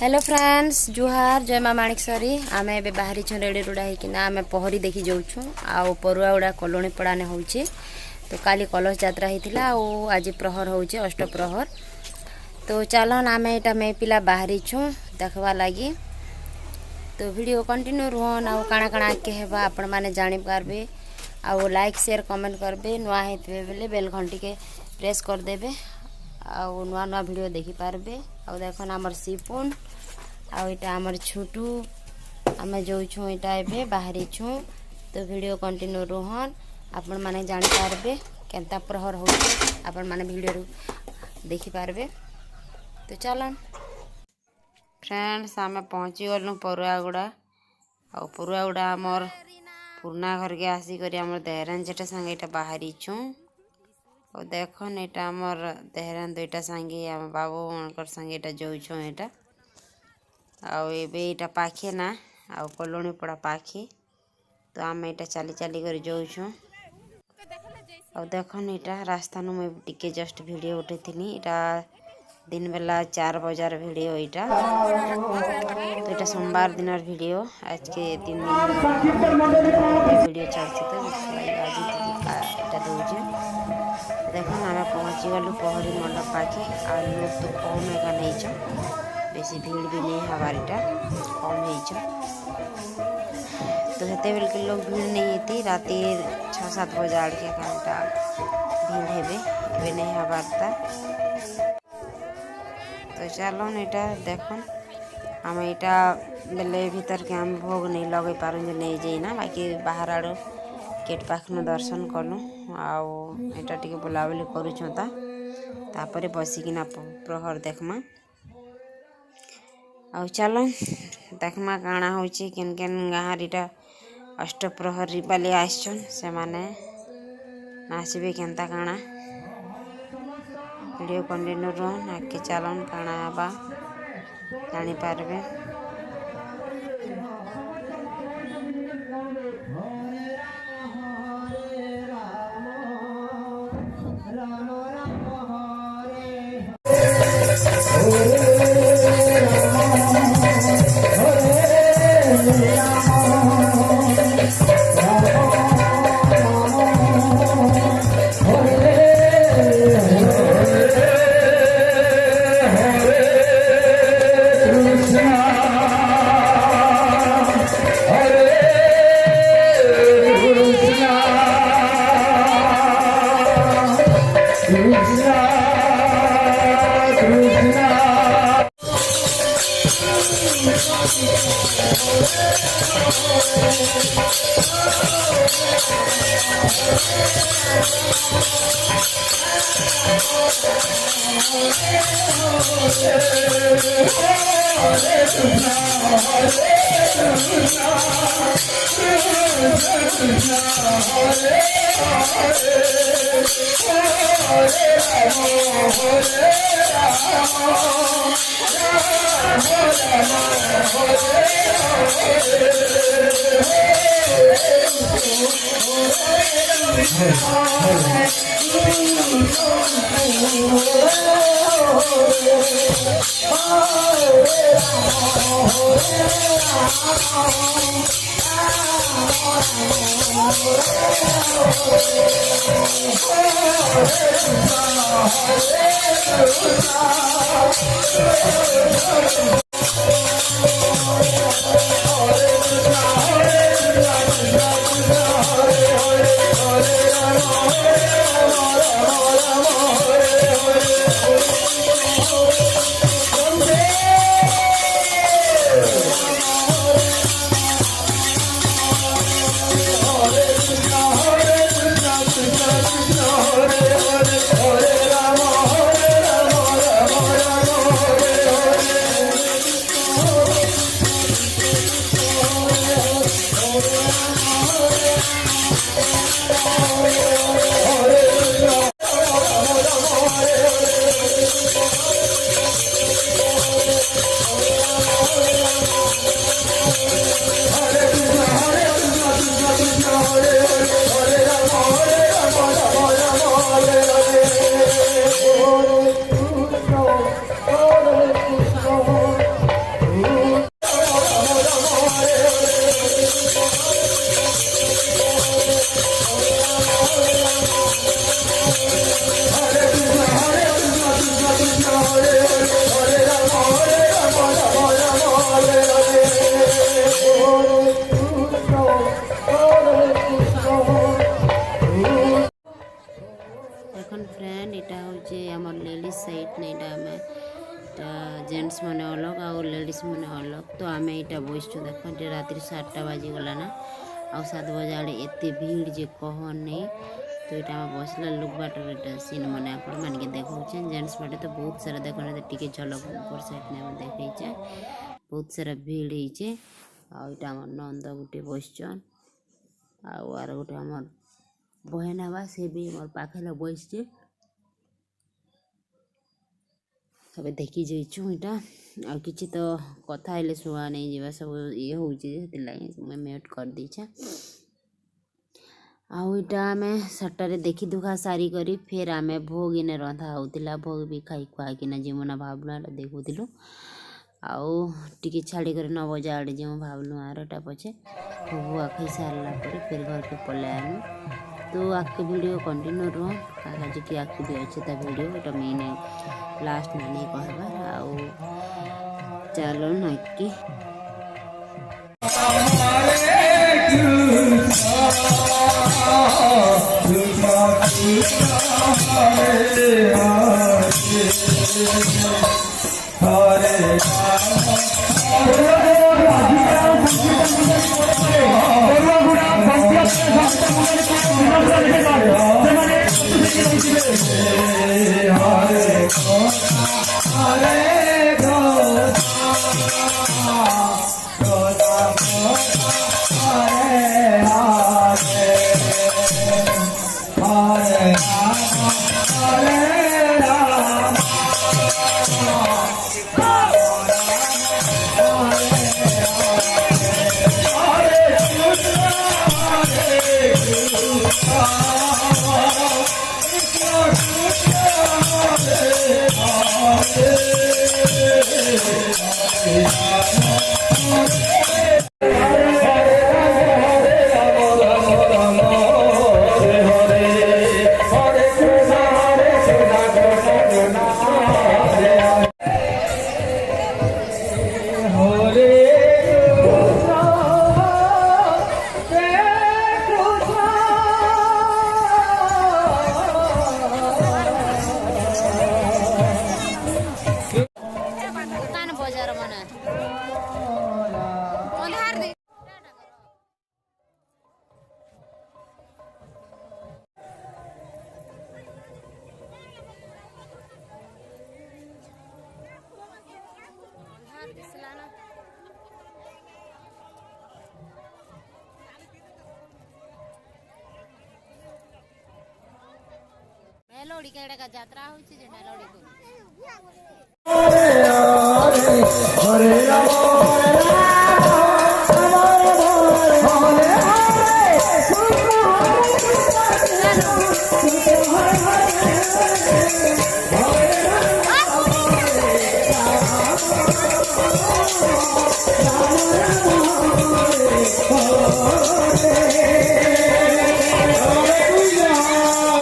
Hello friends जुहार जय माँ माणिकसरी आम ए बाहरी छुँ रेडी रुड़ा होना आम पहरी देखी जाऊँ आउ परुआ गुड़ा कलोनी पड़ाने हो तो काली कलश यात्रा होता आज प्रहर हो अष्ट प्रहर तो चलन आम यहाँ मे पिला बाहरी छुँ देखवा लगी तो वीडियो कंटिन्यू रुहन आउ काଣା काଣା आगे हेबा आपण माने जानि पारबे आउ लाइक शेयर कमेंट करबे नुआ हेतबे बेले बेल घंटी के प्रेस कर देबे आउ नुआ नुआ वीडियो देखि पारबे आउ देखन हमर सिपुन आउ इटा हमर छोटू आमे जो छु इटा एबे बाहरी छु तो वीडियो कंटिन्यू रुहन आपण माने जानि पारबे केनता प्रहर हो आपण माने वीडियो देखि पारबे तो चलन फ्रेंड्स आमे पहुँची गलु परुआगुड़ा आ परुआगुड़ा आमर पुरना घर के आसिक आमर देहरान जेटा संगे इटा बाहरी छुँ और देखन यहाँ आमर देहरान दुईटा संगे आम बाबू मनकर संगे इटा जाऊँ यहाँ आउ एटा पाखे ना आउ कलोनी पड़ा पाखे तो आम यहाँ चली चली कर जाऊँ और देखन यहाँ रास्ता नु मैं टिके जस्ट वीडियो उठे थी इटा दिन बेला 4 बजार वीडियो यहाँ तो यहाँ सोमवार दिन वीडियो आज के 3 दिन वीडियो चलती तो आज यहाँ दूजे देखन आम पहुँची गलु पहरी मंडप पाखे आ लोग तो कम एका नहीं बेसी भीड़ भी नहीं हबार इटा कम हो तो हेते बेल के लोग भीड़ नहीं होती राति 6-7 बजे आड़ के घंटा भीड़ हेबे नहीं हबारता तो चलो यहाँ देखन आम यहाँ बेले भीतर के आम भोग नहीं लगे पारू जो नहीं जाइना बाकी बाहर आड़ गेट पाखन दर्शन कलु आउ यहाँ टे बुलाबुली करूँ बसिकिना प्रहर देखमा आउ चलो देखमा काଣା होची केन केन गाँव इटा अष्ट प्रहरी बाली आसन से माने नाचबे केनता काଣା वीडियो कंटिन्यू रहन आगे चलन काଣା बा जानी पारबे अलग आउ लेडीज मैंने अलग। तो आम यहाँ बसचु देख रात्रि 7टा बाजिगला ना आ 7 बजे आड़े एत भीड़ जे कह नहीं। तो यहाँ बसला लोक बाटर सीन मैंने आपण मानके देखा जेन्ट्स बाटे तो बहुत सारा देख टी झलक ऊपर साइड में देखे बहुत सारा भीड़ होइए। आईटा आम नंद गोटे बसचन आर गोटे आम बहन हवा सी भी मोर पाखे बसचे सब देखी जाइचु यहाँ आ कि तो कथा हेले शुआ नहीं जा सब ये हूँ म्यूट कर दीछे। आईटा आम सटरे देखी दुखा सारी करी फिर आम भोग इन रंधा होता भोग भी खाई खुआकिना जीमुना भावना देखुलु आउ टी छाड़ी कर 9 बजे आड़े जो भावलु आरटा पछे भुआ खाई सारा पर फिर घर के पलै आनु। तो आके वीडियो कंटिन्यू रुह कहा कि आके भी अच्छे ता वीडियो एटा मेन लास्ट में नहीं कहबार आउ चलो ना कि मेलोडी केड़ा का यात्रा होची जे मेलोडी को